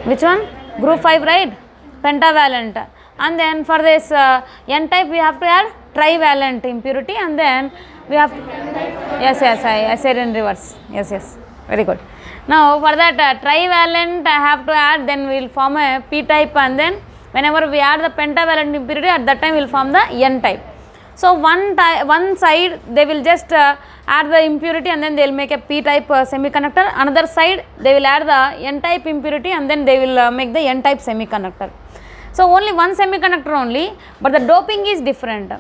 Which one? Group 5, right? Pentavalent. And then for this N type we have to add trivalent impurity, and then we have to, yes, I said in reverse. Yes, very good. Now for that trivalent I have to add, then we will form a P type, and then whenever we add the pentavalent impurity, at that time we will form the N type. So one side they will just add the impurity and then they will make a P type semiconductor. Another side they will add the N type impurity and then they will make the N type semiconductor. So only one semiconductor only, but the doping is different.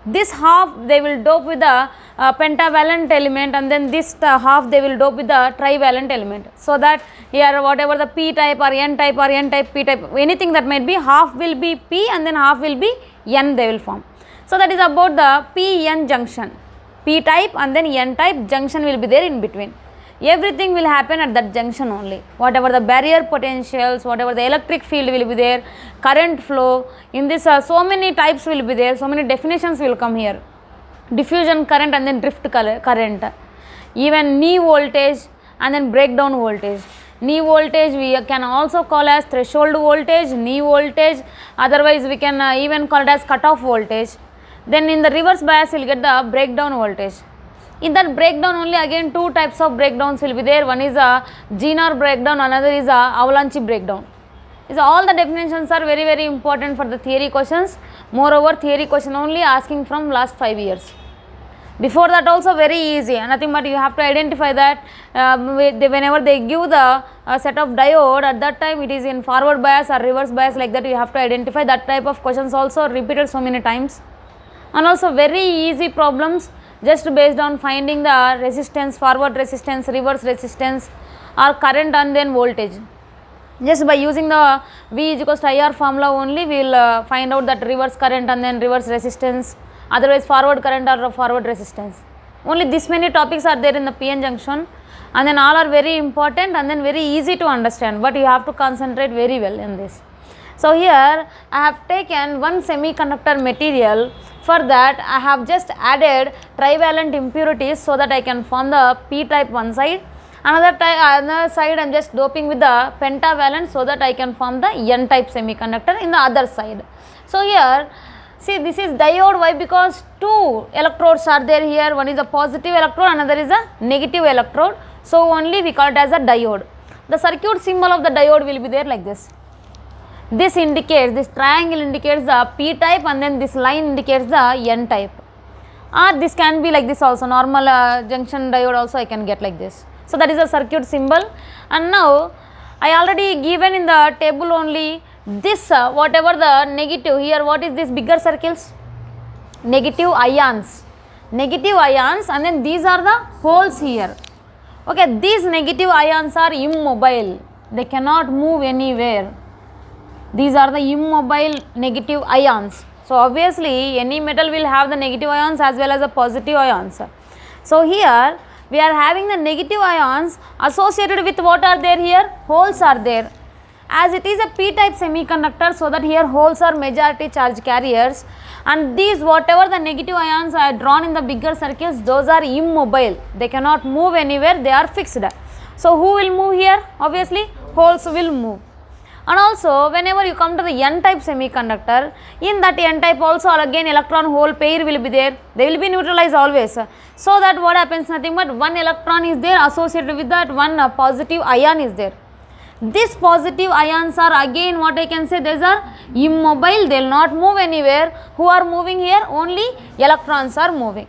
This half they will dope with the pentavalent element, and then this half they will dope with the trivalent element. So that here whatever the P type or N type P type, anything that might be, half will be P and then half will be N they will form. So that is about the PN junction. P type and then N type junction will be there in between. Everything will happen at that junction only. Whatever the barrier potentials, whatever the electric field will be there, current flow, in this so many types will be there, so many definitions will come here. Diffusion current and then drift current. Even knee voltage and then breakdown voltage. Knee voltage we can also call as threshold voltage, knee voltage, otherwise we can even call it as cutoff voltage. Then in the reverse bias we will get the breakdown voltage. In that breakdown only again two types of breakdowns will be there. One is a Zener breakdown, another is a avalanche breakdown. So all the definitions are very important for the theory questions. Moreover, theory question only asking from last 5 years. Before that also very easy, nothing but you have to identify that whenever they give the set of diode, at that time it is in forward bias or reverse bias, like that you have to identify. That type of questions also repeated so many times. And also very easy problems just based on finding the resistance, forward resistance, reverse resistance or current and then voltage. Just by using the V is equals to IR formula only we will find out that reverse current and then reverse resistance, otherwise forward current or forward resistance. Only this many topics are there in the PN junction, and then all are very important and then very easy to understand, but you have to concentrate very well in this. So here I have taken one semiconductor material. For that I have just added trivalent impurities so that I can form the P type one side. Another side I am just doping with the pentavalent so that I can form the N type semiconductor in the other side. So here see, this is diode. Why? Because two electrodes are there here. One is a positive electrode, another is a negative electrode. So only we call it as a diode. The circuit symbol of the diode will be there like this. This indicates, this triangle indicates the P type and then this line indicates the N type. Or this can be like this also, normal junction diode also I can get like this. So that is a circuit symbol. And now I already given in the table only this whatever the negative here, what is this bigger circles? Negative ions. Negative ions, and then these are the holes here. Okay, these negative ions are immobile. They cannot move anywhere. These are the immobile negative ions. So obviously any metal will have the negative ions as well as the positive ions. So here we are having the negative ions associated with what are there here? Holes are there. As it is a P type semiconductor, so that here holes are majority charge carriers, and these whatever the negative ions are drawn in the bigger circles, those are immobile. They cannot move anywhere, they are fixed. So who will move here? Obviously holes will move. And also whenever you come to the N type semiconductor, in that N type also again electron hole pair will be there. They will be neutralized always. So that what happens, nothing but one electron is there associated with that one positive ion is there. These positive ions are again what I can say, these are immobile, they will not move anywhere. Who are moving here? Only electrons are moving.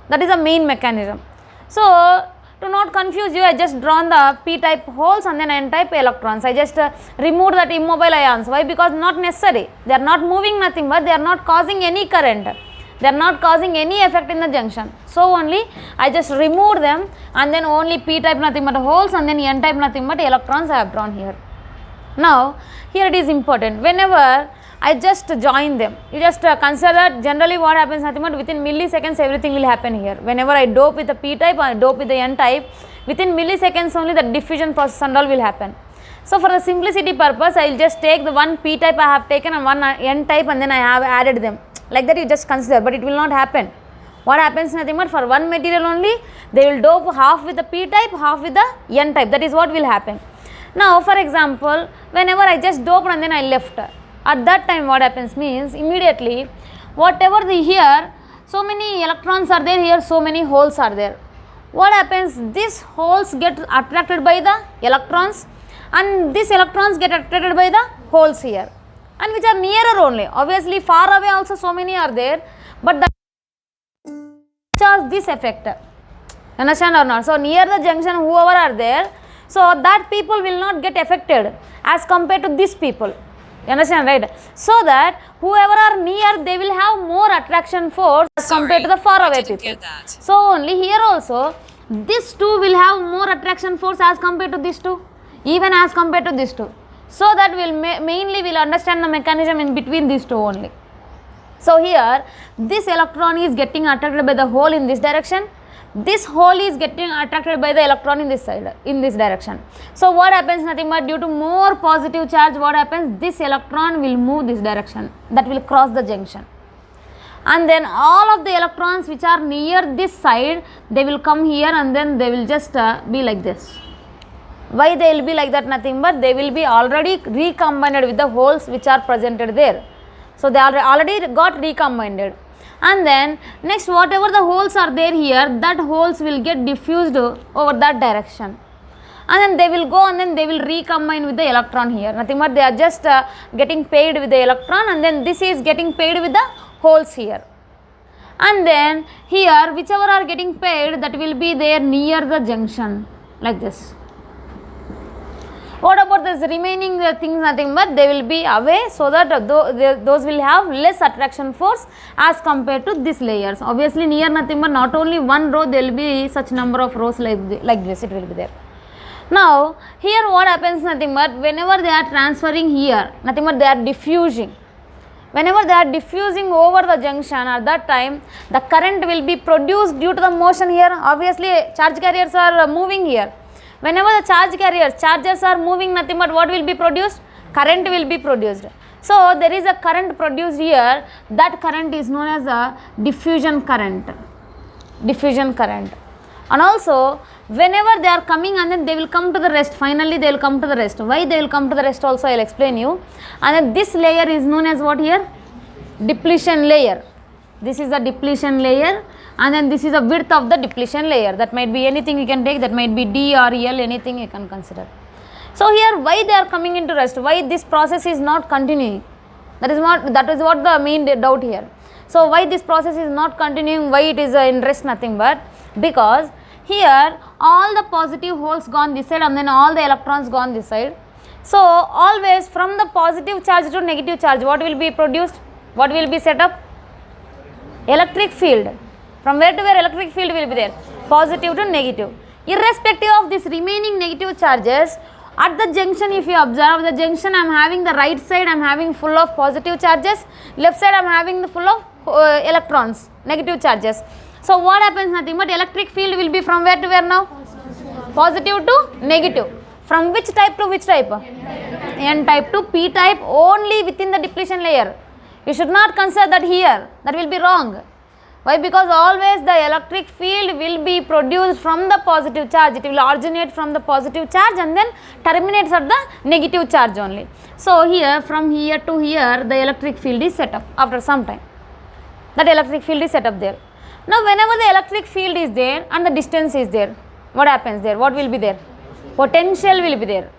That is the main mechanism. So to not confuse you, I just drawn the P type holes and then N type electrons. I just removed that immobile ions. Why? Because not necessary. They are not moving nothing but they are not causing any current. They are not causing any effect in the junction. So only I just removed them, and then only P type nothing but holes and then N type nothing but electrons I have drawn here. Now here it is important. Whenever I just join them, you just consider that generally what happens, nothing but within milliseconds everything will happen here. Whenever I dope with the P type, I dope with the N type, within milliseconds only the diffusion process and all will happen. So for the simplicity purpose, I will just take the one P type I have taken and one N type, and then I have added them. Like that you just consider, but it will not happen. What happens, nothing but for one material only, they will dope half with the P type, half with the N type. That is what will happen. Now for example, whenever I just doped and then I left, at that time what happens means immediately whatever the here, so many electrons are there, here so many holes are there. What happens, these holes get attracted by the electrons and these electrons get attracted by the holes here, and which are nearer only. Obviously far away also so many are there, but the has this effect, understand or not? So near the junction whoever are there, so that people will not get affected as compared to these people, you understand, right? So that whoever are near, they will have more attraction force as compared to the far away people. So only here also this two will have more attraction force as compared to this two, even as compared to this two. So that will mainly will understand the mechanism in between these two only. So here this electron is getting attracted by the hole in this direction, this hole is getting attracted by the electron in this side, in this direction. So what happens, nothing but due to more positive charge, what happens, this electron will move this direction, that will cross the junction, and then all of the electrons which are near this side, they will come here and then they will just be like this. Why they will be like that, nothing but they will be already recombined with the holes which are presented there. So they already got recombined, and then next whatever the holes are there here, that holes will get diffused over that direction, and then they will go and then they will recombine with the electron here, nothing but they are just getting paired with the electron, and then this is getting paired with the holes here, and then here whichever are getting paired, that will be there near the junction like this. What about this remaining things, nothing but they will be away, so that those will have less attraction force as compared to these layers. Obviously near nothing but not only one row, there will be such number of rows like this, it will be there. Now here what happens, nothing but whenever they are transferring here, nothing but they are diffusing. Whenever they are diffusing over the junction, at that time the current will be produced due to the motion here. Obviously charge carriers are moving here. Whenever the charges are moving, nothing but what will be produced? Current will be produced. So there is a current produced here, that current is known as a diffusion current. Diffusion current. And also whenever they are coming and then they will come to the rest, finally they will come to the rest. Why they will come to the rest also I will explain you. And then this layer is known as what here? Depletion layer. This is the depletion layer, and then this is the width of the depletion layer. That might be anything you can take, that might be D or L, anything you can consider. So here why they are coming into rest, why this process is not continuing, that is what the main doubt here. So why this process is not continuing, why it is in rest, nothing but because here all the positive holes gone this side and then all the electrons gone this side. So always from the positive charge to negative charge, what will be produced, what will be set up? Electric field. From where to where electric field will be there? Positive to negative. Irrespective of this remaining negative charges, at the junction, if you observe the junction, I am having the right side, I am having full of positive charges, left side I am having the full of electrons, negative charges. So what happens, nothing but electric field will be from where to where now? Positive to negative. From which type to which type? N type to P type, only within the depletion layer. You should not consider that here, that will be wrong. Why? Because always the electric field will be produced from the positive charge, it will originate from the positive charge and then terminates at the negative charge only. So here, from here to here, the electric field is set up after some time. That electric field is set up there. Now whenever the electric field is there and the distance is there, what happens there? What will be there? Potential will be there.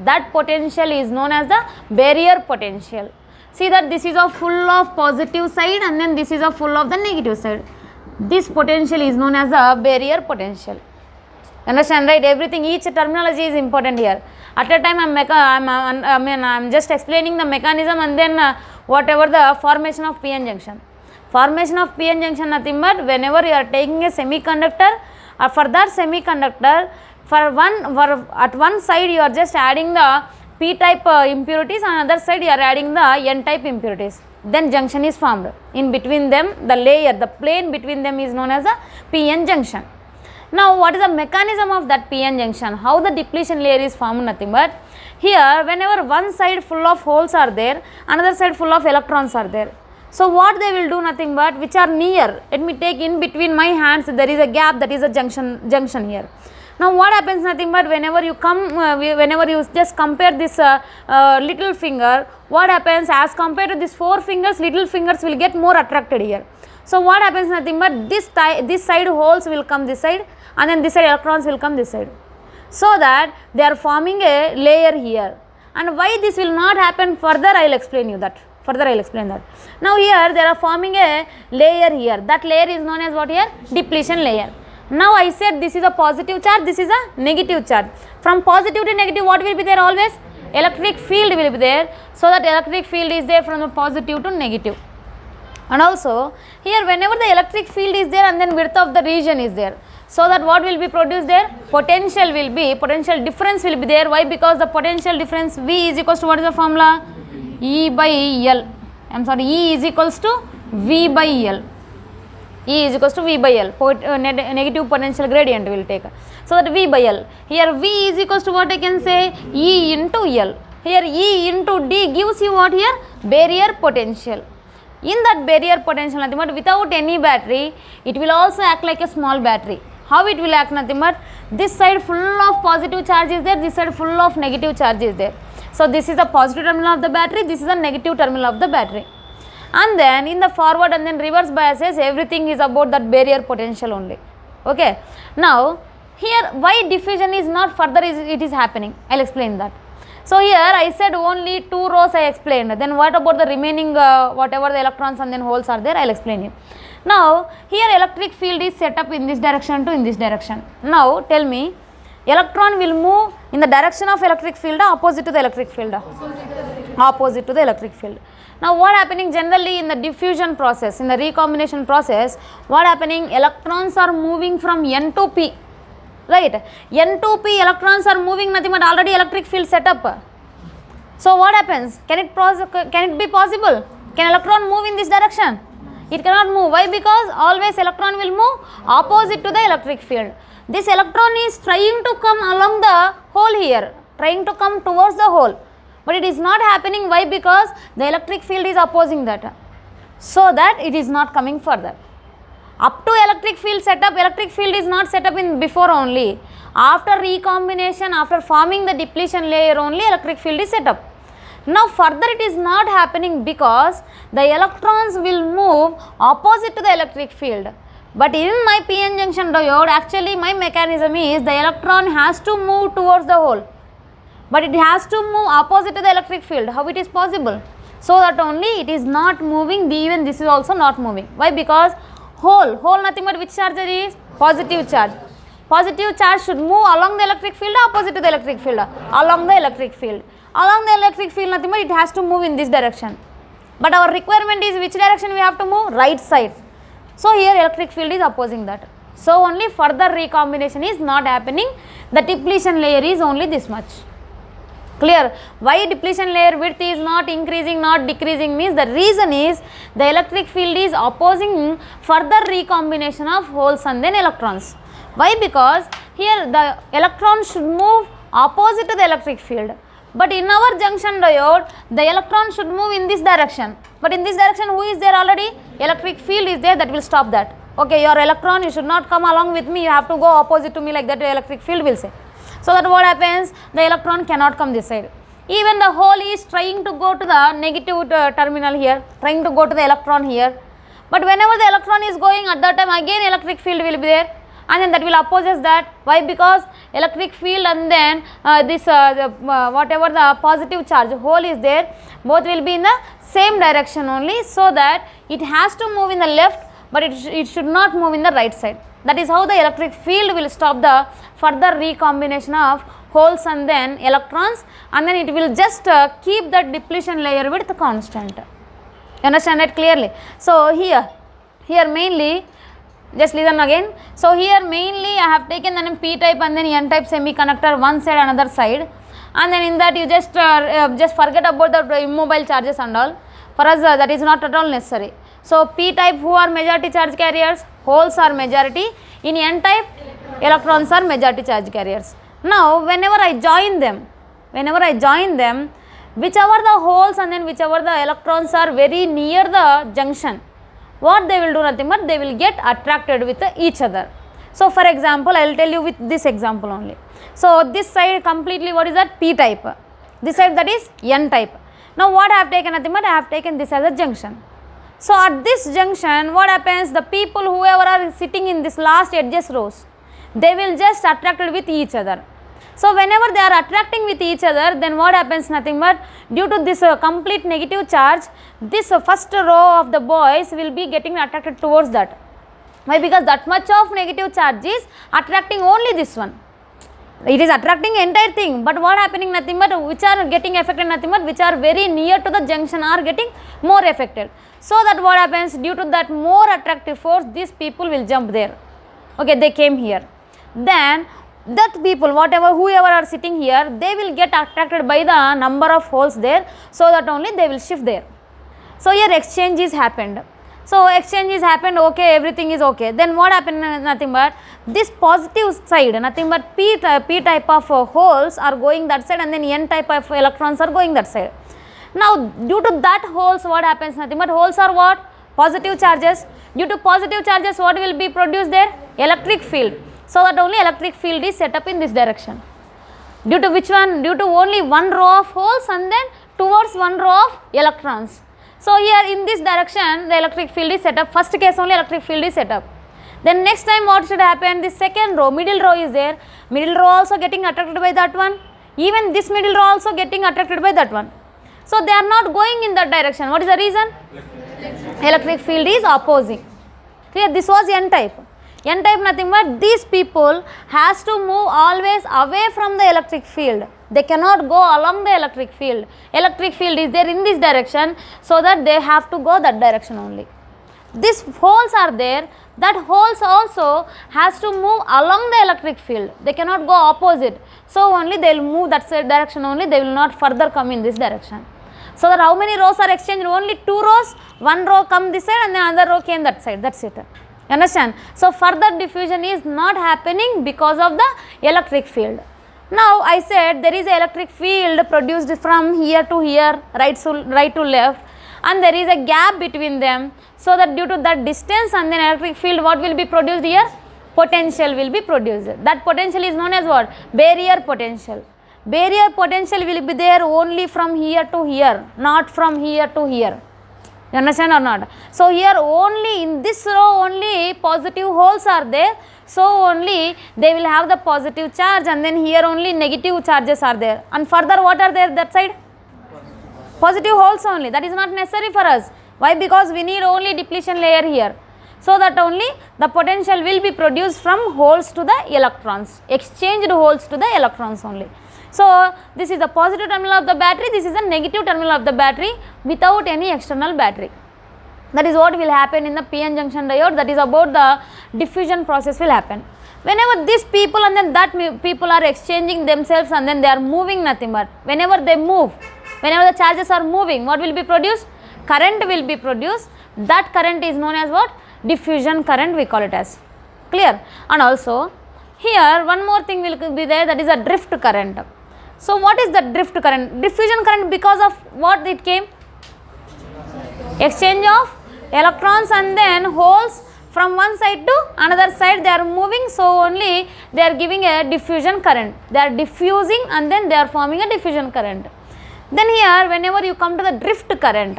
That potential is known as the barrier potential. See that this is a full of positive side and then this is a full of the negative side. This potential is known as a barrier potential. Understand, right? Everything, each terminology is important here. At a time I'm just explaining the mechanism and then whatever the formation of PN junction. Formation of PN junction, nothing but whenever you are taking a semiconductor, for that semiconductor, at one side you are just adding the P type impurities, on other side you are adding the N type impurities. Then junction is formed. In between them, the layer, the plane between them is known as a PN junction. Now what is the mechanism of that PN junction? How the depletion layer is formed? Nothing but here, whenever one side full of holes are there, another side full of electrons are there. So what they will do? Nothing but which are near. Let me take in between my hands, there is a gap, that is a junction here. Now what happens, nothing but whenever you whenever you just compare this little finger, what happens, as compared to these 4 fingers, little fingers will get more attracted here. So what happens, nothing but this side holes will come this side, and then this side electrons will come this side, so that they are forming a layer here. And why this will not happen further, I will explain you that. Now here they are forming a layer here. That layer is known as what here? Depletion layer. Now I said this is a positive charge, this is a negative charge. From positive to negative, what will be there always? Electric field will be there. So that electric field is there from the positive to negative. And also here whenever the electric field is there and then width of the region is there, so that what will be produced there? Potential difference will be there. Why? Because the potential difference V is equals to, what is the formula? E by L. E is equals to V by L. Negative potential gradient will take. So that V by L. Here V is equals to what I can say? E into L. Here E into D gives you what here? Barrier potential. In that barrier potential, nothing but without any battery, it will also act like a small battery. How it will act, nothing but this side full of positive charge is there, this side full of negative charge is there. So this is the positive terminal of the battery, this is the negative terminal of the battery. And then in the forward and then reverse biases, everything is about that barrier potential only. Okay. Now here why diffusion is not further it is happening, I will explain that. So here I said only 2 rows I explained. Then what about the remaining whatever the electrons and then holes are there, I will explain you. Now here electric field is set up in this direction to in this direction. Now tell me, electron will move in the direction of electric field or opposite to the electric field? Opposite to the electric field. Now what happening generally in the diffusion process, in the recombination process, what happening, electrons are moving from N to P. Right, N to P electrons are moving, nothing but already electric field set up. So what happens? Can it be possible? Can electron move in this direction? It cannot move. Why? Because always electron will move opposite to the electric field. This electron is trying to come along the hole here, trying to come towards the hole, but it is not happening. Why? Because the electric field is opposing that, so that it is not coming further. Up to electric field setup, electric field is not set up in before only. After recombination, after forming the depletion layer only, electric field is set up. Now further it is not happening because the electrons will move opposite to the electric field. But in my PN junction diode, actually my mechanism is the electron has to move towards the hole, but it has to move opposite to the electric field. How it is possible? So that only it is not moving, even this is also not moving. Why? Because hole nothing but which charge there is? Positive charge. Positive charge should move along the electric field or opposite to the electric field? Along the electric field. Along the electric field, nothing but it has to move in this direction. But our requirement is which direction we have to move? Right side. So here electric field is opposing that. So only further recombination is not happening. The depletion layer is only this much. Clear? Why depletion layer width is not increasing, not decreasing means the reason is the electric field is opposing further recombination of holes and then electrons. Why? Because here the electron should move opposite to the electric field. But in our junction diode, the electron should move in this direction. But in this direction, who is there already? Electric field is there, that will stop that. Okay, your electron, you should not come along with me, you have to go opposite to me, like that electric field will say. So that what happens, the electron cannot come this side. Even the hole is trying to go to the negative terminal here, trying to go to the electron here. But whenever the electron is going, at that time again electric field will be there, and then that will opposes that. Why? Because electric field and then whatever the positive charge hole is there, both will be in the same direction only, so that it has to move in the left, but it should not move in the right side. That is how the electric field will stop the further recombination of holes and then electrons, and then it will just keep the depletion layer width constant. You understand it clearly? So here mainly, just listen again. So here mainly I have taken the P type and then N type semiconductor one side, another side, and then in that you just forget about the immobile charges and all. For us that is not at all necessary. So P type, who are majority charge carriers? Holes are majority. In N type, electrons are majority charge carriers. Now whenever I join them, whichever the holes and then whichever the electrons are very near the junction, what they will do, nothing but they will get attracted with each other. So for example, I will tell you with this example only. So this side completely, what is that? P type. This side, that is N type. Now what I have taken, nothing but I have taken this as a junction. So at this junction, what happens? The people whoever are sitting in this last edges rows, they will just attracted with each other. So whenever they are attracting with each other, then what happens? Nothing but due to this complete negative charge, this first row of the boys will be getting attracted towards that. Why? Because that much of negative charge is attracting only this one. It is attracting entire thing, but what happening? Nothing but which are getting affected, nothing but which are very near to the junction are getting more affected. So that what happens? Due to that more attractive force, these people will jump there. Okay, they came here. Then that people, whoever are sitting here, they will get attracted by the number of holes there, so that only they will shift there. So here exchange is happened. So exchange is happened, okay, everything is okay. Then what happened? Nothing but this positive side, nothing but P type of holes are going that side, and then N type of electrons are going that side. Now due to that holes, what happens? Nothing but holes are what? Positive charges. Due to positive charges, what will be produced there? Electric field. So that only electric field is set up in this direction. Due to which one? Due to only one row of holes and then towards one row of electrons. So here in this direction, the electric field is set up. First case only electric field is set up. Then next time what should happen? The second row, middle row is there. Middle row also getting attracted by that one. Even this middle row also getting attracted by that one. So they are not going in that direction. What is the reason? Electric field is opposing. Clear? This was N type. N type, nothing but these people has to move always away from the electric field. They cannot go along the electric field. Electric field is there in this direction, so that they have to go that direction only. These holes are there, that holes also has to move along the electric field. They cannot go opposite. So only they will move that side direction only, they will not further come in this direction. So that how many rows are exchanged? Only 2 rows, one row come this side and the other row came that side, that's it. You understand? So further diffusion is not happening because of the electric field. Now I said there is an electric field produced from here to here, right to left, and there is a gap between them, so that due to that distance and then electric field, what will be produced here? Potential will be produced. That potential is known as what? Barrier potential. Barrier potential will be there only from here to here, not from here to here. You understand or not? So here only in this row only positive holes are there, so only they will have the positive charge, and then here only negative charges are there, and further what are there that side? Positive holes only. That is not necessary for us. Why? Because we need only depletion layer here, so that only the potential will be produced from holes to the electrons, exchanged holes to the electrons only. So this is the positive terminal of the battery, this is the negative terminal of the battery without any external battery. That is what will happen in the PN junction diode. That is about the diffusion process will happen. Whenever these people and then that people are exchanging themselves and then they are moving, nothing but whenever they move, whenever the charges are moving, what will be produced? Current will be produced. That current is known as what? Diffusion current, we call it as. Clear? And also here one more thing will be there, that is a drift current. So what is the drift current? Diffusion current, because of what it came? Exchange of electrons and then holes from one side to another side, they are moving, so only they are giving a diffusion current. They are diffusing and then they are forming a diffusion current. Then here whenever you come to the drift current,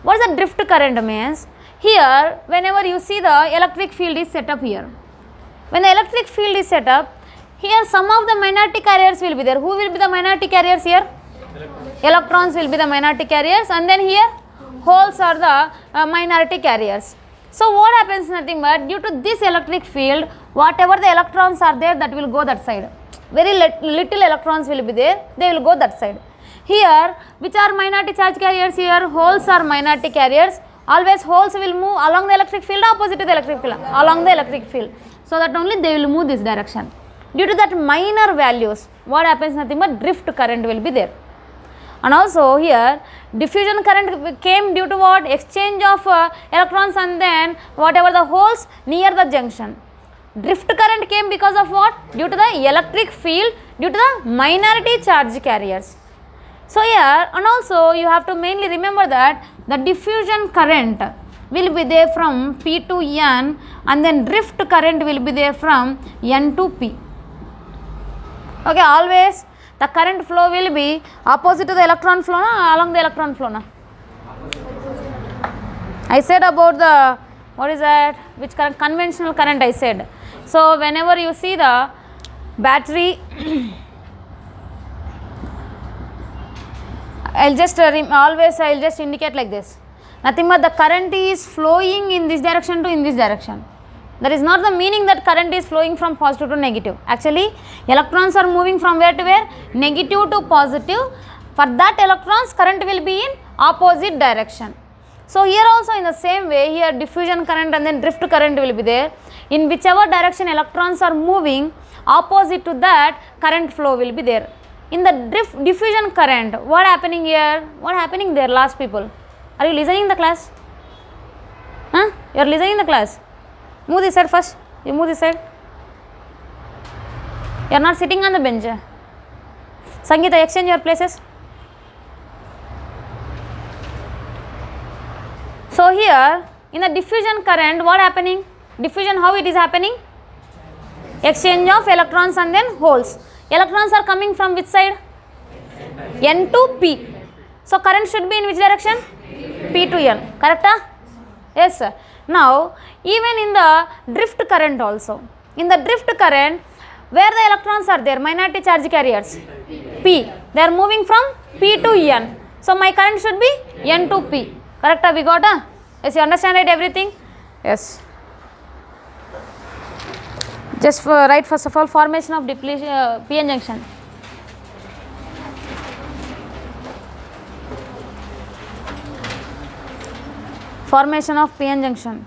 what is the drift current means? Here whenever you see the electric field is set up here. When the electric field is set up, here some of the minority carriers will be there. Who will be the minority carriers here? Electrons will be the minority carriers, and then here holes are the minority carriers. So what happens? Nothing but due to this electric field, whatever the electrons are there, that will go that side. Very little electrons will be there, they will go that side. Here which are minority charge carriers? Here holes are minority carriers. Always holes will move along the electric field, opposite to the electric field, along the electric field, so that only they will move this direction. Due to that minor values, what happens? Nothing but drift current will be there. And also here diffusion current came due to what? Exchange of electrons and then whatever the holes near the junction. Drift current came because of what? Due to the electric field, due to the minority charge carriers. So here, and also you have to mainly remember that the diffusion current will be there from P to N, and then drift current will be there from N to P. Okay, always the current flow will be opposite to the electron flow na along the electron flow na. I said about the, what is that, which current, conventional current I said. So whenever you see the battery, I'll just indicate like this. Nothing but the current is flowing in this direction to in this direction. That is not the meaning that current is flowing from positive to negative. Actually, electrons are moving from where to where? Negative to positive. For that electrons, current will be in opposite direction. So here also in the same way, here diffusion current and then drift current will be there. In whichever direction electrons are moving, opposite to that, current flow will be there. In the diffusion current, what happening here? What happening there, last people? Are you listening the class? Huh? You are listening the class? Move this side first. You move this side. You are not sitting on the bench. Sangeeta, exchange your places. So here, in the diffusion current, what happening? Diffusion, how it is happening? Exchange of electrons and then holes. Electrons are coming from which side? N to P. So current should be in which direction? P to N. Correct? Yes, sir. Now, even in the drift current also. In the drift current, where the electrons are there? Minority charge carriers. P. They are moving from P to N. So my current should be N to P. Correct? We got? Yes, you understand it everything? Yes. Just write first of all formation of depletion PN junction. Formation of PN junction.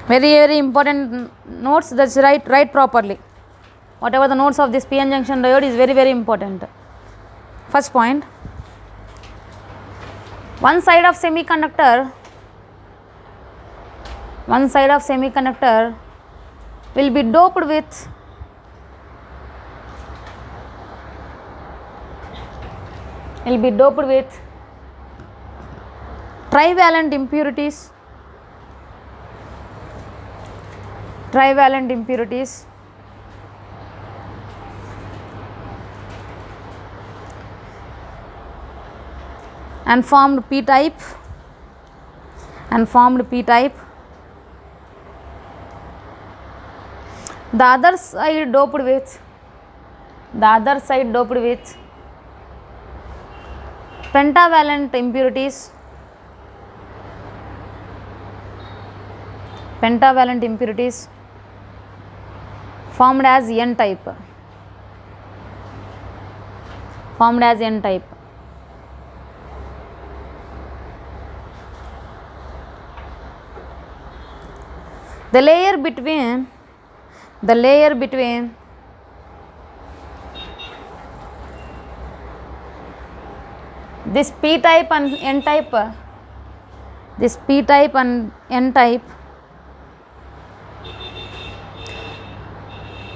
Very important notes. That's write properly. Whatever the notes of this PN junction diode is very important. First point, one side of semiconductor will be doped with trivalent impurities and formed P type the other side doped with pentavalent impurities formed as N type. The layer between this P type and N type,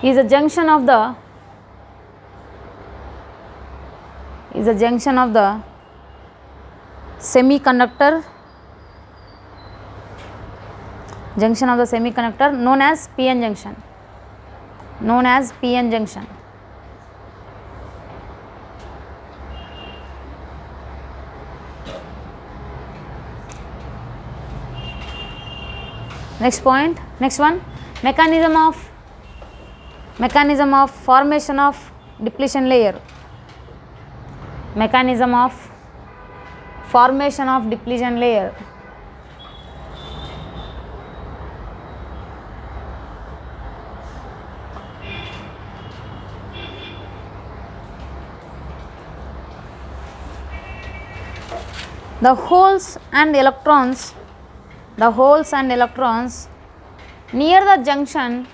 is a junction of the semiconductor known as PN junction. Next one, mechanism of formation of depletion layer. The holes and electrons near the junction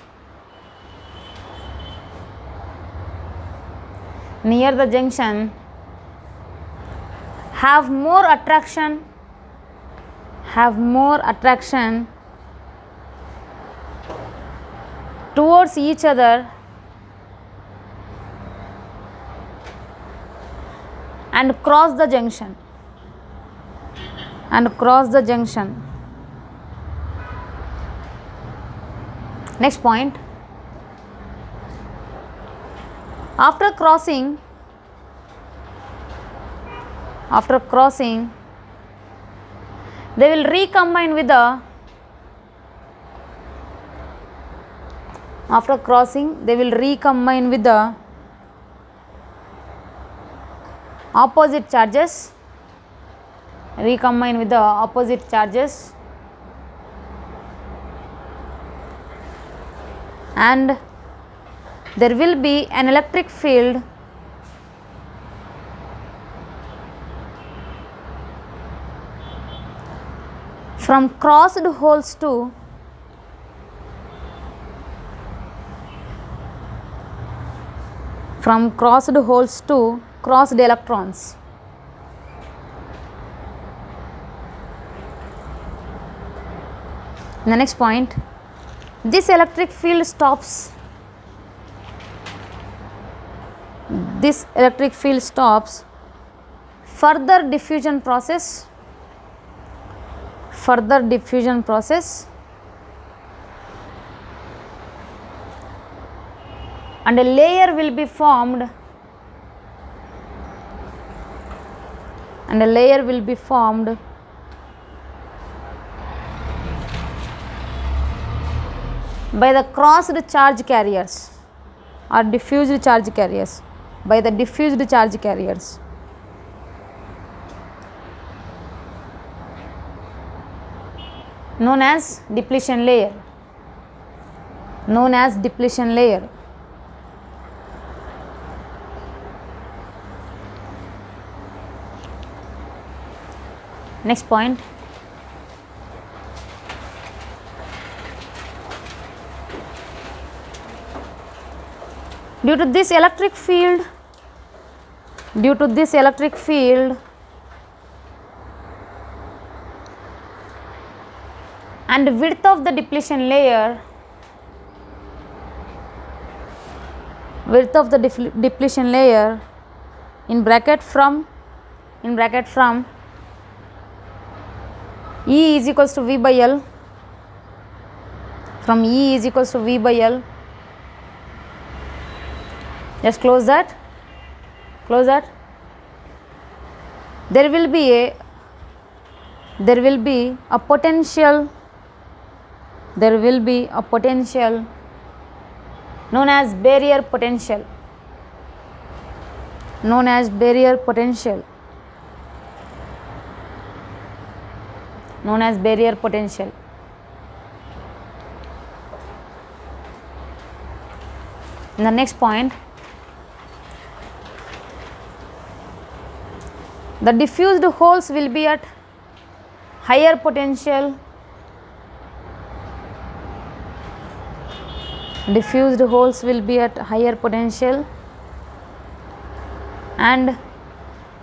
have more attraction towards each other and cross the junction. Next point, after crossing they will recombine with the opposite charges, and there will be an electric field from crossed holes to crossed electrons. The next point, this electric field stops further diffusion process and a layer will be formed by the crossed charge carriers or diffused charge carriers, known as depletion layer. Next point, due to this electric field and width of the depletion layer, in bracket from E is equals to V by L, just close that. There will be a potential known as barrier potential. In the next point, the diffused holes will be at higher potential, and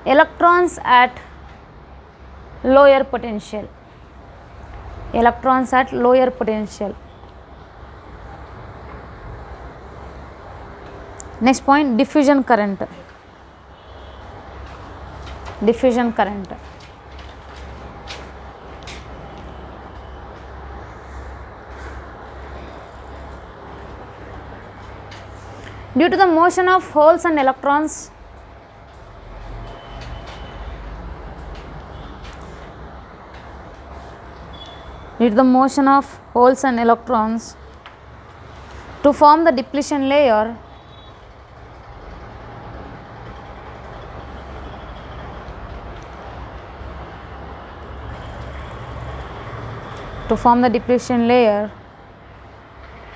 electrons at lower potential. Next point, diffusion current. Due to the motion of holes and electrons, to form the depletion layer,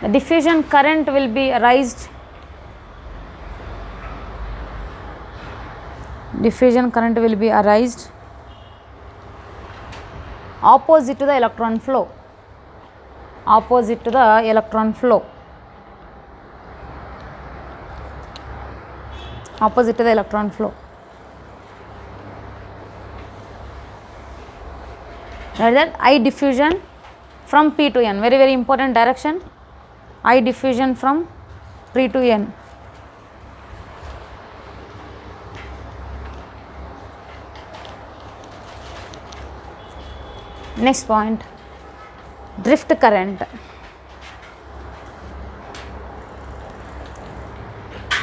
the diffusion current will be raised. Opposite to the electron flow. Like that, I diffusion from P to N, very important direction. I diffusion from P to N. Next point, drift current.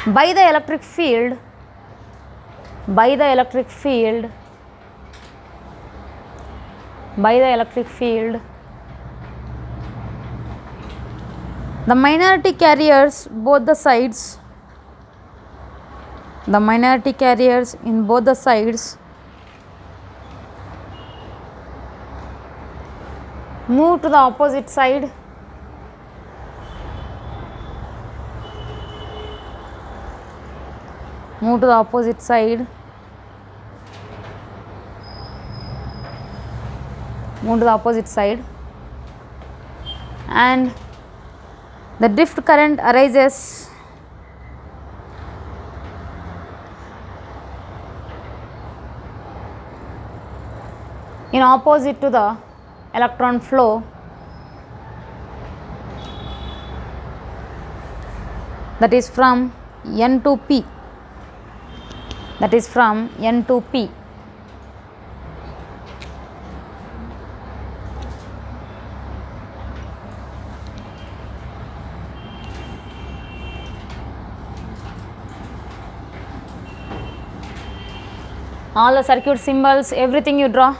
By the electric field, the minority carriers both the sides, in both the sides move to the opposite side. And the drift current arises in opposite to the electron flow, that is from N to P. All the circuit symbols, everything you draw.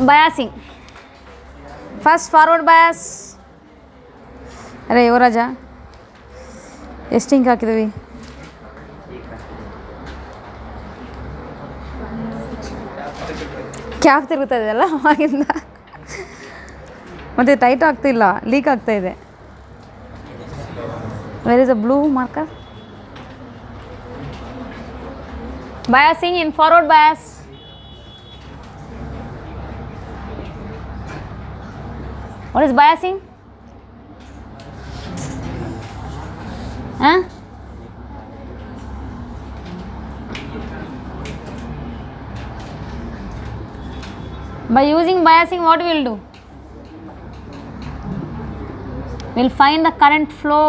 Biasing. First forward bias. ಅರೆ ಯುವರಾಜ ಎಷ್ಟು ಹಿಂಗೆ ಹಾಕಿದ್ವಿ? Cap ತಿರುಗ್ತಾ ಇದೆಯಲ್ಲ ಅವಾಗಿಂದ, ಮತ್ತು tight ಆಗ್ತಿಲ್ಲ, ಲೀಕ್ ಆಗ್ತಾ ಇದೆ. Where is a blue marker? Biasing in forward bias. What is biasing? Huh? By using biasing, what we will do? We will find the current flow.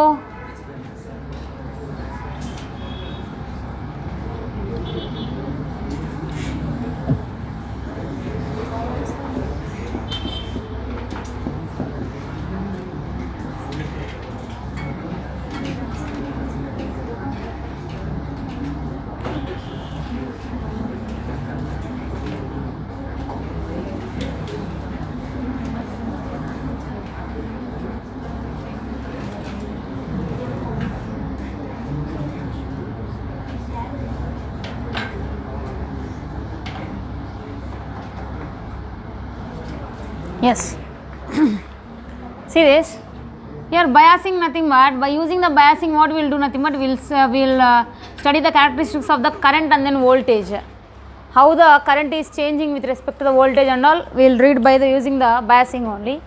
Yes. See this? Here biasing nothing but by using the biasing, what we will do nothing but we will study the characteristics of the current and then voltage. how the current is changing with respect to the voltage and all, we will read by the using the biasing only.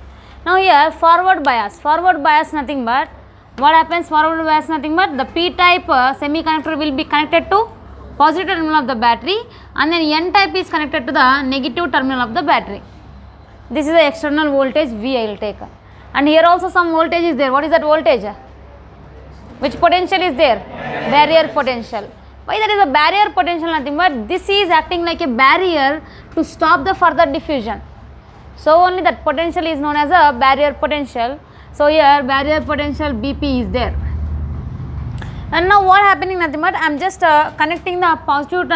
Now here forward bias nothing but, what happens forward bias nothing but, the P type semiconductor will be connected to positive terminal of the battery, and then N type is connected to the negative terminal of the battery. This is the external voltage V I will take, and here also some voltage is there. What is that voltage? Which potential is there? Barrier potential. Why there is a barrier potential? Nothing but this is acting like a barrier to stop the further diffusion. So only that potential is known as a barrier potential. So here barrier potential BP is there. And now what happening? Nothing but I am just connecting the positive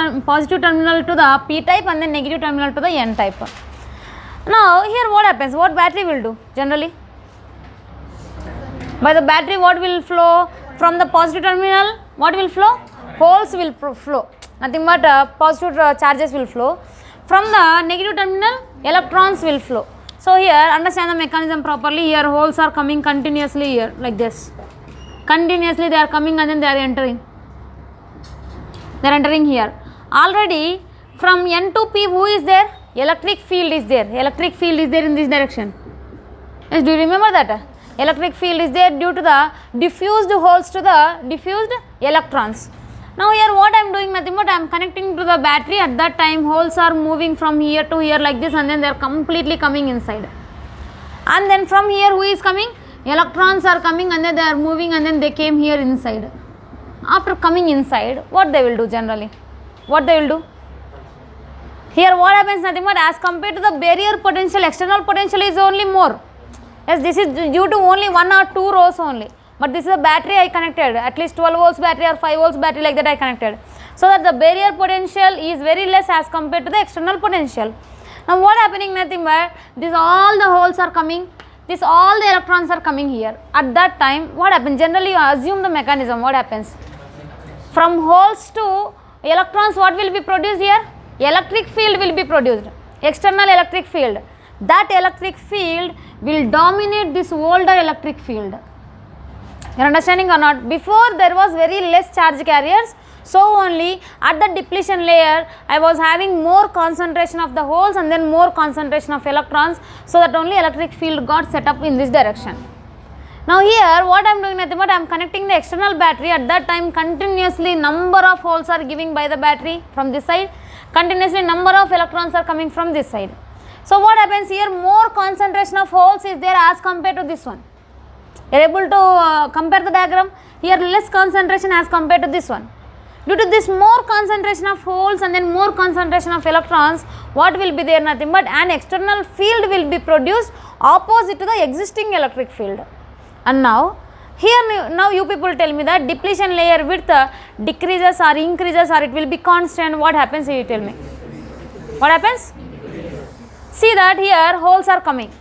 terminal to the P type and then negative terminal to the N type. Now here what happens? What battery will do generally? By the battery what will flow? From the positive terminal what will flow? Holes will flow. Nothing but positive charges will flow. From the negative terminal electrons will flow. So here understand the mechanism properly. Here holes are coming continuously here like this. Continuously they are coming and then they are entering. They are entering here. Already from N to P who is there? Electric field is there. Electric field is there in this direction. Yes, do you remember that? Electric field is there due to the diffused holes to the diffused electrons. Now here what I am doing? Nothing but I am connecting to the battery. At that time holes are moving from here to here like this, and then they are completely coming inside. And then from here who is coming? Electrons are coming and then they are moving and then they came here inside. After coming inside, what they will do generally? What they will do? Here what happens? Nothing but as compared to the barrier potential, external potential is only more. Yes, this is due to only 1 or 2 rows only. But this is a battery I connected, at least 12 volts battery or 5 volts battery like that I connected. So that the barrier potential is very less as compared to the external potential. Now what happening? Nothing but this all the holes are coming, this all the electrons are coming here. At that time what happens? Generally you assume the mechanism, what happens? From holes to electrons what will be produced here? Electric field will be produced, external electric field. That electric field will dominate this older electric field. You are understanding or not? Before there was very less charge carriers, so only at the depletion layer I was having more concentration of the holes and then more concentration of electrons, so that only electric field got set up in this direction. Now here what I am doing? Nothing but I am connecting the external battery. At that time continuously number of holes are giving by the battery from this side, continuously number of electrons are coming from this side. So what happens here? More concentration of holes is there as compared to this one. You are able to compare the diagram. Here less concentration as compared to this one. Due to this more concentration of holes and then more concentration of electrons, what will be there? Nothing but an external field will be produced opposite to the existing electric field. And now here now you people tell me that depletion layer width decreases or increases or it will be constant. What happens? You tell me. What happens? See that here holes are coming.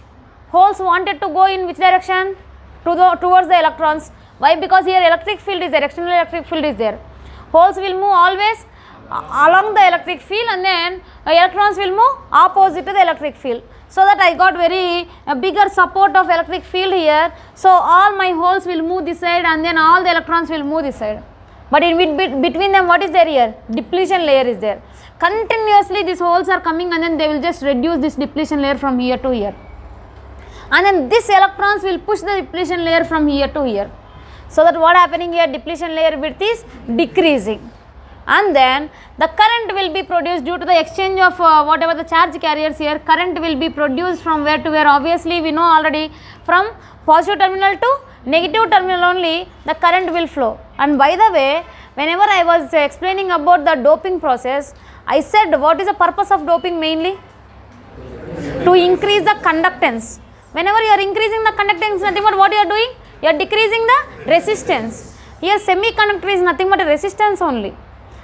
Holes wanted to go in which direction? Towards the electrons. Why? Because here electric field is there, external electric field is there. Holes will move always along the electric field and then electrons will move opposite to the electric field. So that I got very bigger support of electric field here. So all my holes will move this side and then all the electrons will move this side. But in between them what is there here? Depletion layer is there. Continuously these holes are coming and then they will just reduce this depletion layer from here to here. And then this electrons will push the depletion layer from here to here. So that what happening here? Depletion layer width is decreasing. And then the current will be produced due to the exchange of whatever the charge carriers here. Current will be produced from where to where? Obviously we know already, from positive terminal to negative terminal only the current will flow. And by the way, whenever I was explaining about the doping process, I said what is the purpose of doping mainly? To increase the conductance. Whenever you are increasing the conductance, nothing but what you are doing? You are decreasing the resistance. Here semiconductor is nothing but a resistance only.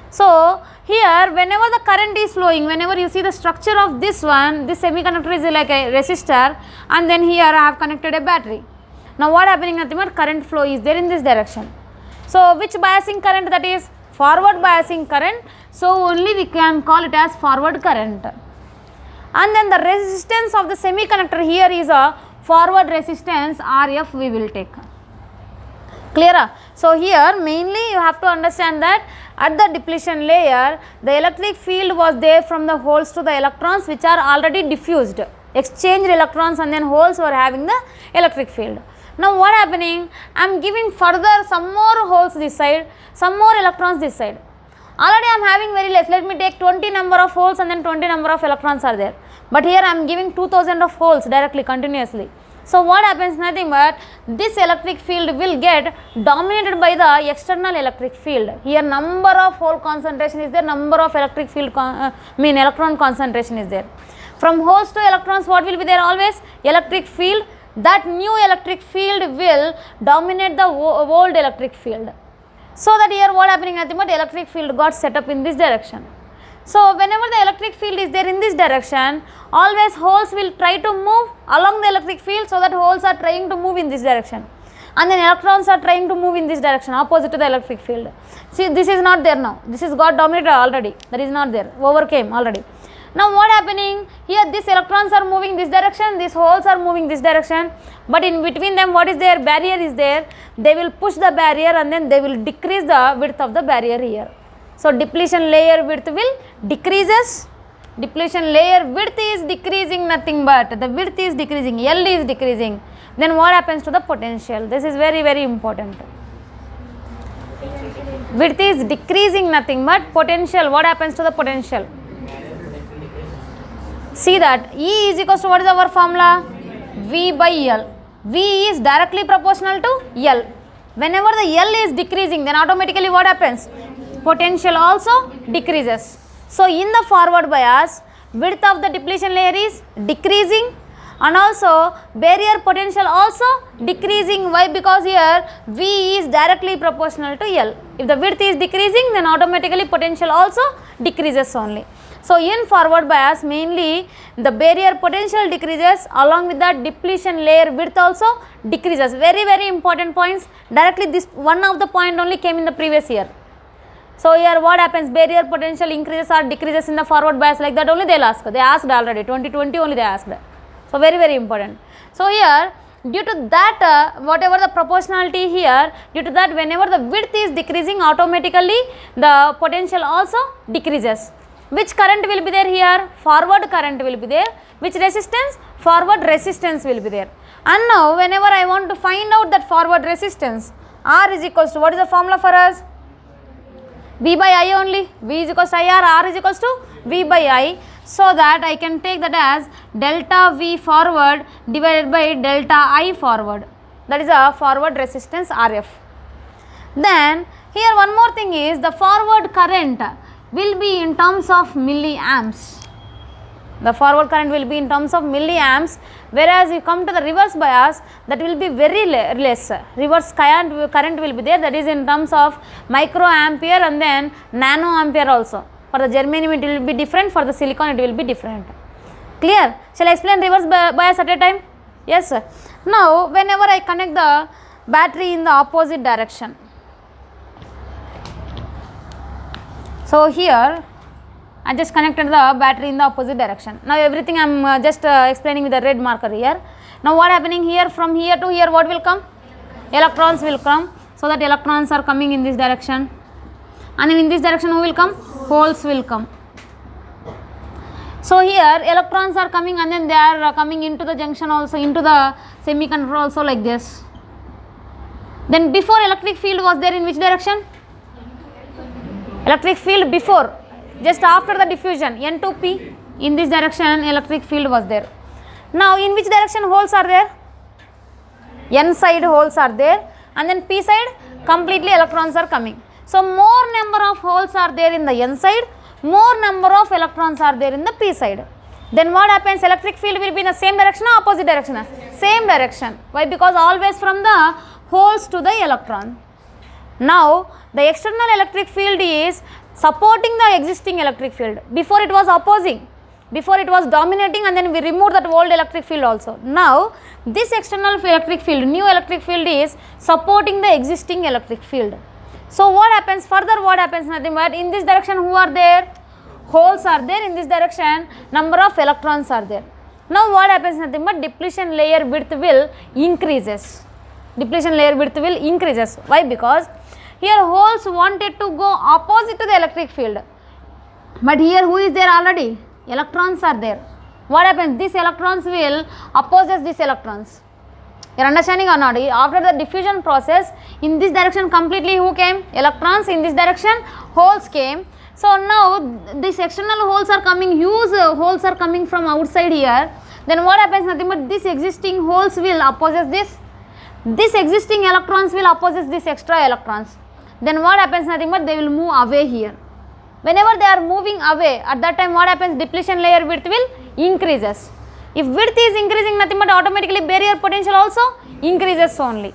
So here whenever the current is flowing, whenever you see the structure of this one, this semiconductor is like a resistor, and then here I have connected a battery. Now what happening? Nothing but current flow is there in this direction. So which biasing current? That is forward biasing current. So only we can call it as forward current. And then the resistance of the semiconductor here is a forward resistance RF we will take. Clear? So here mainly you have to understand that at the depletion layer the electric field was there from the holes to the electrons which are already diffused, exchanged electrons, and then holes were having the electric field. Now what happening, I am giving further some more holes this side, some more electrons this side. Already I am having very less, let me take 20 number of holes and then 20 number of electrons are there, but here I am giving 2000 of holes directly continuously. So what happens, nothing but this electric field will get dominated by the external electric field. Here number of hole concentration is there, number of electric field electron concentration is there. From holes to electrons what will be there, always electric field. That new electric field will dominate the old electric field. So that here what happening, nothing but electric field got set up in this direction. So whenever the electric field is there in this direction, always holes will try to move along the electric field, so that holes are trying to move in this direction, and then electrons are trying to move in this direction opposite to the electric field. See, this is not there now, this is got dominated already, that is not there, overcame already. Now what happening, here these electrons are moving this direction, these holes are moving this direction, but in between them what is there, barrier is there, they will push the barrier and then they will decrease the width of the barrier here. So depletion layer width will decreases, depletion layer width is decreasing, nothing but the width is decreasing, L is decreasing. Then what happens to the potential? This is very very important. Width is decreasing, nothing but potential. What happens to the potential? See that E is equals to, what is our formula? V by L. V is directly proportional to L. Whenever the L is decreasing, then automatically what happens? Potential also decreases. So in the forward bias, width of the depletion layer is decreasing, and also barrier potential also decreasing. Why? Because here V is directly proportional to L. If the width is decreasing, then automatically potential also decreases only. So in forward bias, mainly the barrier potential decreases, along with that depletion layer width also decreases. Very very important points. Directly this one of the point only came in the previous year. So here what happens, barrier potential increases or decreases in the forward bias, like that only they will ask. They asked already, 2020 only they asked. So very very important. So here due to that whatever the proportionality here, due to that whenever the width is decreasing, automatically the potential also decreases. Which current will be there here? Forward current will be there. Which resistance? Forward resistance will be there. And now whenever I want to find out that forward resistance, R is equals to, what is the formula for us? V by I only. V is equals to IR, R is equals to V by I. So that I can take that as delta V forward divided by delta I forward. That is a forward resistance RF. Then here one more thing is, the forward current will be in terms of milliamps. The forward current will be in terms of milliamps, whereas you come to the reverse bias, that will be very less. Reverse current will be there, that is in terms of microampere and then nanoampere also. For the germanium it will be different, for the silicon it will be different. Clear? Shall I explain reverse bias at a time? Yes sir. Now whenever I connect the battery in the opposite direction, so here I just connected the battery in the opposite direction. Now everything I am just explaining with the red marker here. Now what happening here, from here to here what will come? Electrons will come. So that electrons are coming in this direction, and then in this direction who will come? Holes will come. So here electrons are coming and then they are coming into the junction also, into the semiconductor also, like this. Then before electric field was there in which direction? Electric field before, just after the diffusion, N to P, in this direction electric field was there. Now in which direction holes are there? N side holes are there, and then P side completely electrons are coming. So more number of holes are there in the N side, more number of electrons are there in the P side. Then what happens? Electric field will be in the same direction or opposite direction? Same direction. Why? Because always from the holes to the electron. Now the external electric field is supporting the existing electric field. Before it was opposing, before it was dominating, and then we removed that old electric field also. Now this external electric field, new electric field, is supporting the existing electric field. So what happens further? What happens? Nothing but in this direction who are there? Holes are there. In this direction number of electrons are there. Now what happens? Nothing but depletion layer width will increases. depletion layer width will increases. Why? Because here holes wanted to go opposite to the electric field, but here who is there already? Electrons are there. What happens? These electrons will opposes these electrons. You are understanding or not? After the diffusion process, in this direction completely who came? Electrons. In this direction holes came. So now these external holes are coming, huge holes are coming from outside here. Then what happens? Nothing but these existing holes will opposes this. These existing electrons will opposes these extra electrons. Then what happens? Nothing but they will move away here. Whenever they are moving away, at that time what happens? Depletion layer width will increases. If width is increasing, nothing but automatically barrier potential also increases only.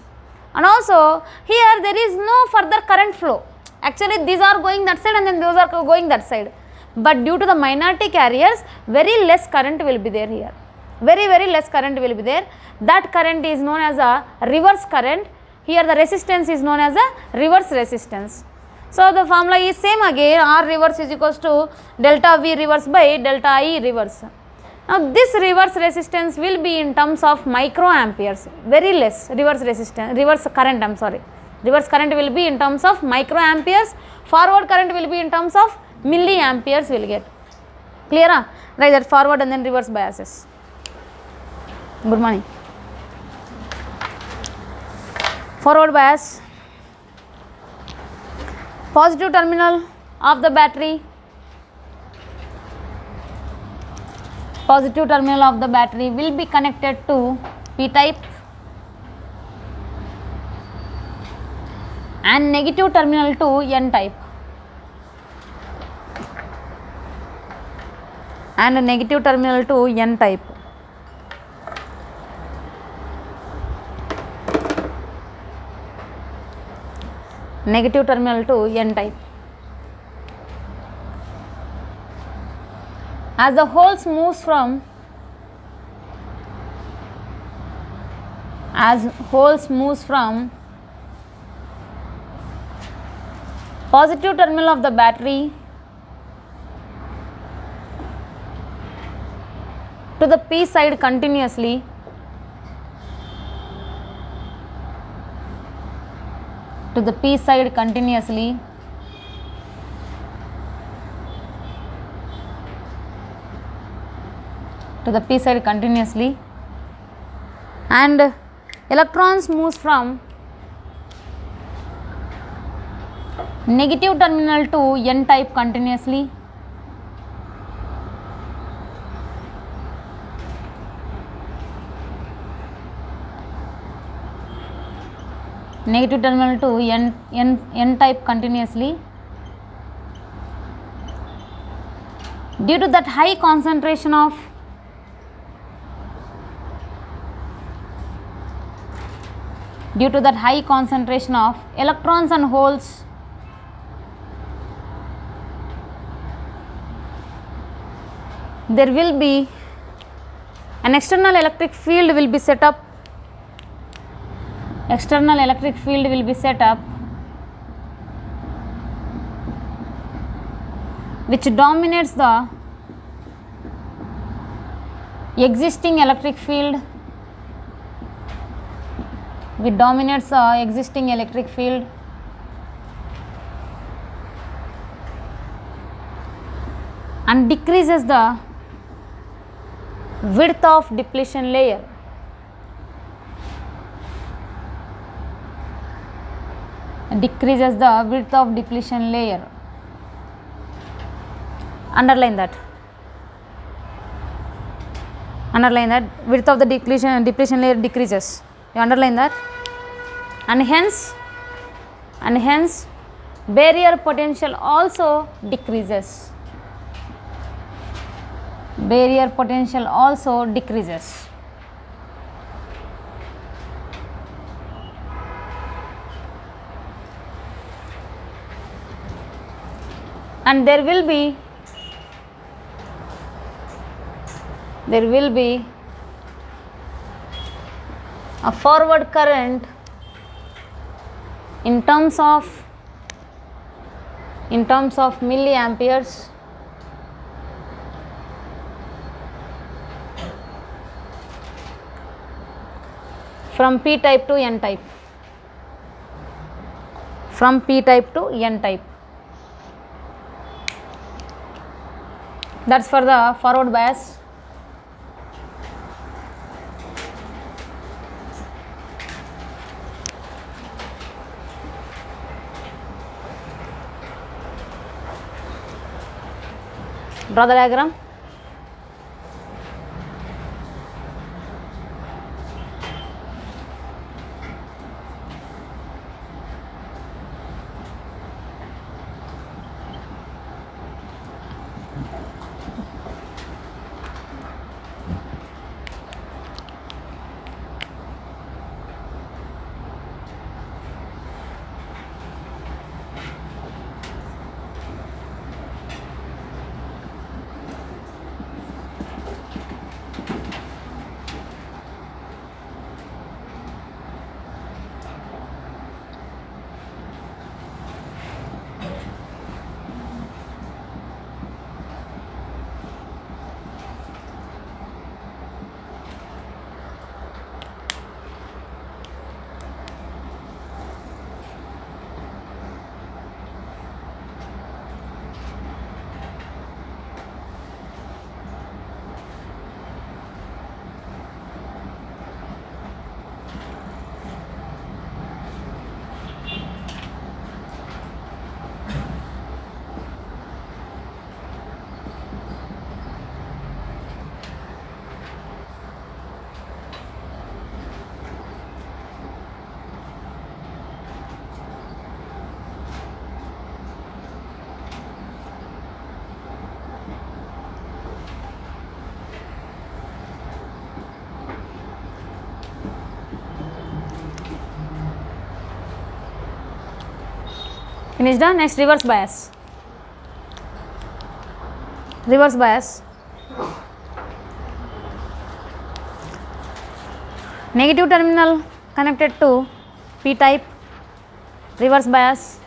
And also here there is no further current flow. Actually these are going that side and then those are going that side. But due to the minority carriers, very less current will be there here. Very less current will be there. That current is known as a reverse current. Here the resistance is known as a reverse resistance. So the formula is same again, R reverse is equals to delta V reverse by delta I reverse. Now this reverse resistance will be in terms of microamperes, very less reverse resistance, reverse current, reverse current will be in terms of microamperes, forward current will be in terms of milliamperes will get. Clear? Write that forward and then reverse biases. Good morning. Forward bias, positive terminal of the battery, positive terminal of the battery will be connected to P type and negative terminal to N type, and negative terminal to N type. Negative terminal to N type. As the holes moves from positive terminal of the battery to the P side continuously, to the P side continuously, to the P side continuously, and electrons moves from negative terminal to N type continuously, negative terminal to N type continuously. Due to that high concentration of electrons and holes, there will be an external electric field will be set up. External electric field will be set up which dominates the existing electric field, and decreases the width of depletion layer. Decreases the width of depletion layer. Underline that. Width of the depletion layer decreases. You underline that. And hence barrier potential also decreases. Barrier potential also decreases. And there will be a forward current in terms of milliamperes, From P type to N type. From P type to N type. That's for the forward bias. Draw the diagram. Finished? Next, reverse bias. Reverse bias. Negative terminal connected to P type. Reverse bias.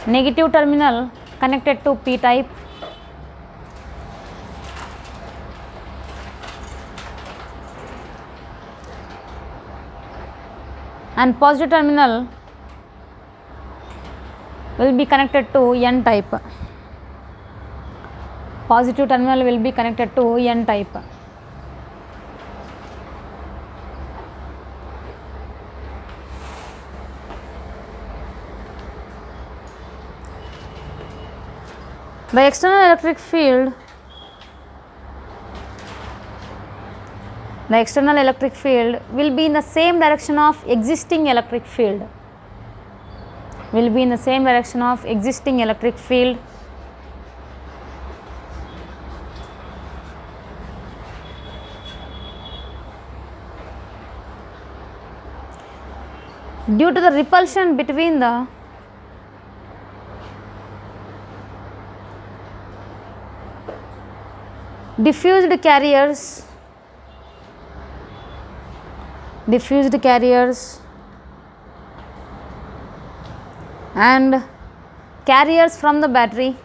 Negative terminal connected to P type. And positive terminal will be connected to N type. Positive terminal will be connected to N type. The external electric field will be in the same direction of existing electric field. Will be in the same direction of existing electric field. Due to the repulsion between the diffused carriers and carriers from the battery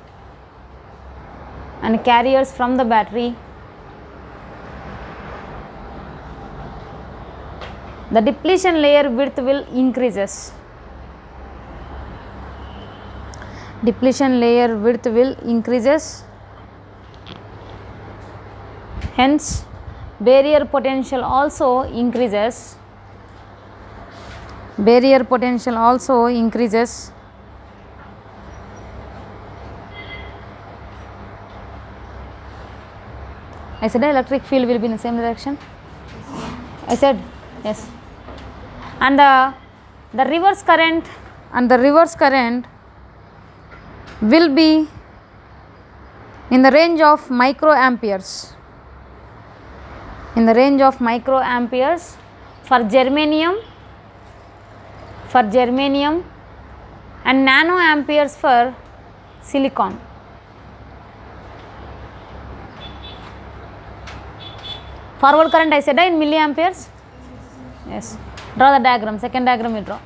the depletion layer width will increases. Hence barrier potential also increases. I said the electric field will be in the same direction. I said yes. And the reverse current will be in the range of microamperes. For germanium and nanoamperes for silicon. Forward current I said in milliamperes. Yes. Draw the diagram. Second diagram you draw.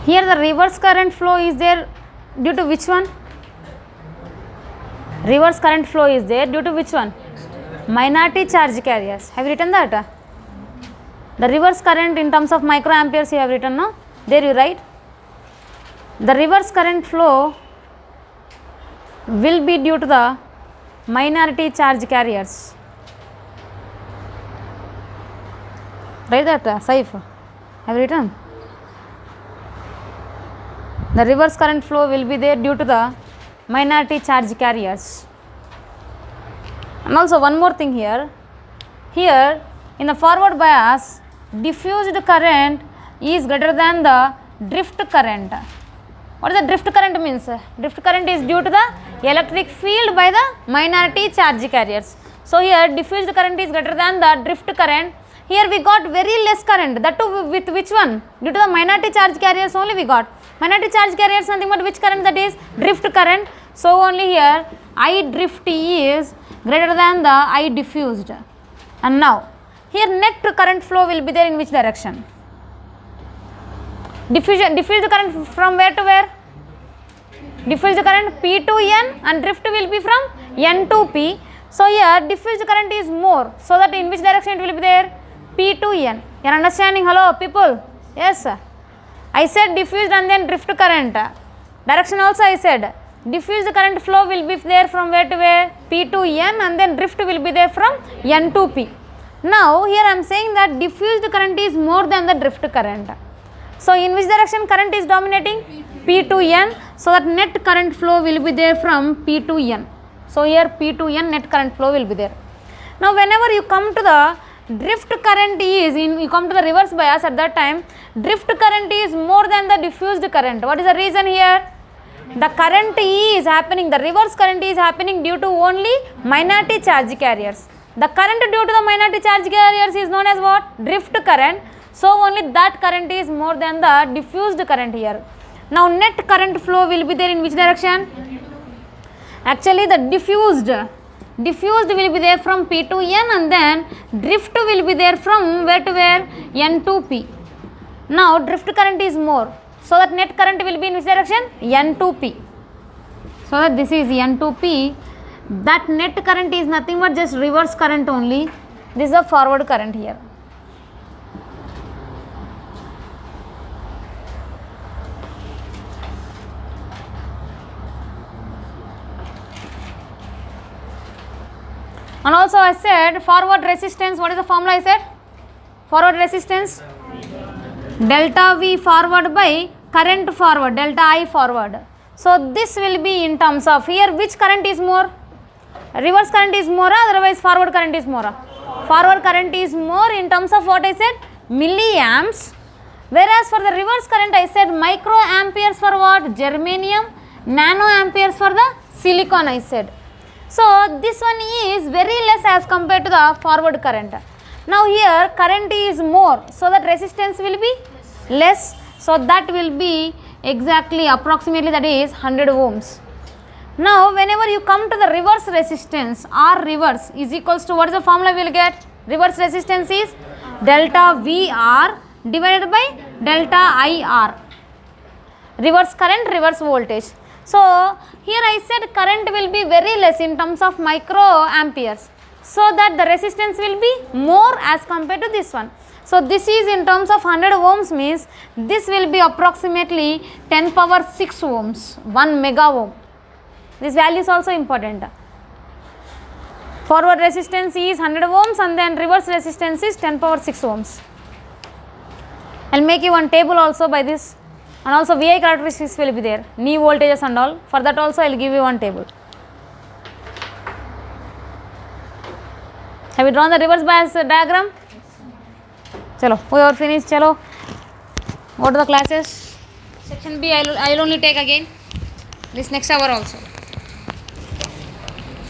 Here the reverse current flow is there due to which one? Reverse current flow is there due to which one? Minority charge carriers. Have you written that? The reverse current in terms of microamperes you have written, no? There you write. The reverse current flow will be due to the minority charge carriers. Write that, Saif. Have you written? The reverse current flow will be there due to the minority charge carriers. And also one more thing here. Here in the forward bias, diffused current is greater than the drift current. What is the drift current means? Drift current is due to the electric field by the minority charge carriers. So here diffused current is greater than the drift current. Here we got very less current, that too with which one? Due to the minority charge carriers only we got. Minority charge carriers nothing but which current, that is drift current. So only here I drift is greater than the I diffused. And now here net current flow will be there in which direction? Diffused current from where to where? Diffused current P to N and drift will be from N to P. So here diffused current is more, so that in which direction it will be there? P to N. You are understanding? Hello people? Yes. I said diffused and then drift current. Direction also I said. Diffused current flow will be there from where to where? P to N, and then drift will be there from N to P. Now here I am saying that diffused current is more than the drift current. So in which direction current is dominating? P to N. So that net current flow will be there from P to N. So here P to N net current flow will be there. Now whenever you come to the drift current is, you come to the reverse bias, at that time drift current is more than the diffused current. What is the reason here? The current is happening, the reverse current is happening due to only minority charge carriers. The current due to the minority charge carriers is known as what? Drift current. So only that current is more than the diffused current here. Now net current flow will be there in which direction? Actually the diffused will be there from P to N, and then drift will be there from where to where? N to P. Now drift current is more, so that net current will be in which direction? N to P. So that this is N to P. That net current is nothing but just reverse current only. This is a forward current here. And also I said forward resistance. What is the formula I said? Forward resistance delta V forward by current forward, delta I forward. So this will be in terms of, here which current is more? Reverse current is more, otherwise forward current is more. Forward current is more in terms of what I said? Milliamps. Whereas for the reverse current I said microamperes for what? Germanium, nanoamperes for the silicon I said. So this one is very less as compared to the forward current. Now here current is more, so that resistance will be less. So that will be exactly approximately, that is 100 ohms. Now whenever you come to the reverse resistance, R reverse is equals to, what is the formula we will get? Reverse resistance is delta VR divided by delta IR. Reverse current, reverse voltage. So here I said current will be very less in terms of microamperes, so that the resistance will be more as compared to this one. So this is in terms of 100 ohms, means this will be approximately 10 power 6 ohms, 1 mega ohm. This value is also important. Forward resistance is 100 ohms and then reverse resistance is 10 power 6 ohms. I will make you one table also by this, and also VI characteristics will be there, knee voltages and all. For that also I will give you one table. Have you drawn the reverse bias diagram? Chalo, we are finished. Chalo, go to the classes. Section B I will only take again this next hour also.